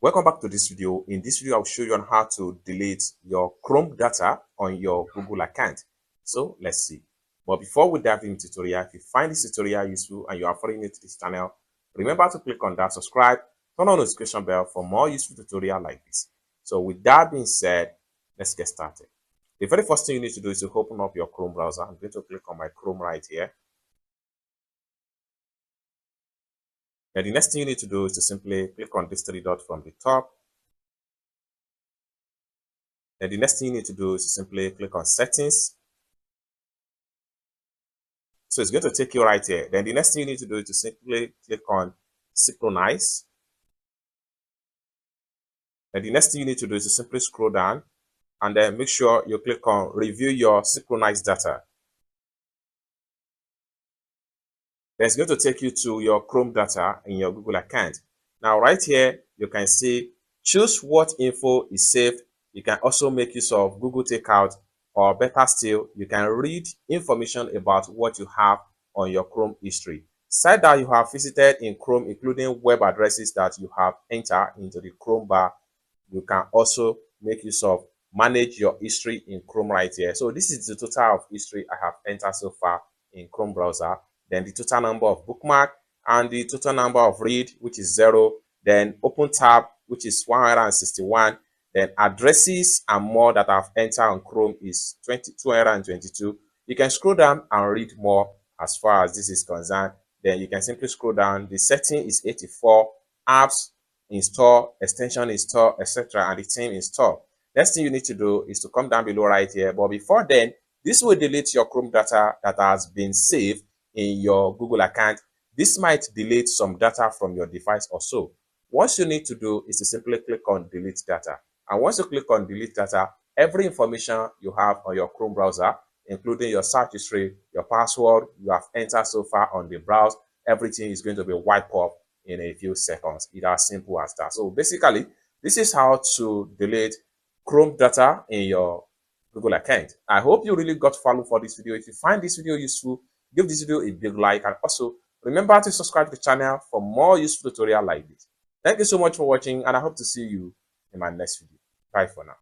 Welcome back to this video. In this video, I'll show you on how to delete your Chrome data on your Google account. So let's see. But before we dive into the tutorial, if you find this tutorial useful and you are following it to this channel, remember to click on that subscribe, turn on the notification bell for more useful tutorial like this. So with that being said, let's get started. The very first thing you need to do is to open up your Chrome browser. I'm going to click on my Chrome right here. And the next thing you need to do is to simply click on this three dots from the top. Then the next thing you need to do is to simply click on settings. So it's going to take you right here. Then the next thing you need to do is to simply click on synchronize. And the next thing you need to do is to simply scroll down and then make sure you click on review your synchronized data. Then it's going to take you to your Chrome data in your Google account. Now right here, you can see choose what info is saved. You can also make use of Google Takeout, or better still, you can read information about what you have on your Chrome history. Site that you have visited in Chrome, including web addresses that you have entered into the Chrome bar, you can also make use of manage your history in Chrome right here. So this is the total of history I have entered so far in Chrome browser. Then the total number of bookmark and the total number of read, which is 0. Then open tab, which is 161. Then addresses and more that I've entered on Chrome is 222. You can scroll down and read more as far as this is concerned. Then you can simply scroll down. The setting is 84. Apps install, extension install, etc. and the theme install. Next thing you need to do is to come down below right here. But before then, this will delete your Chrome data that has been saved in your Google account. This might delete some data from your device or so. What you need to do is to simply click on delete data. And once you click on delete data, every information you have on your Chrome browser, including your search history, your password you have entered so far on the browser, everything is going to be wiped off in a few seconds. It's as simple as that. So basically, this is how to delete Chrome data in your Google account. I hope you really got value for this video. If you find this video useful, give this video a big like, and also remember to subscribe to the channel for more useful tutorial like this. Thank you so much for watching, and I hope to see you in my next video. Bye for now.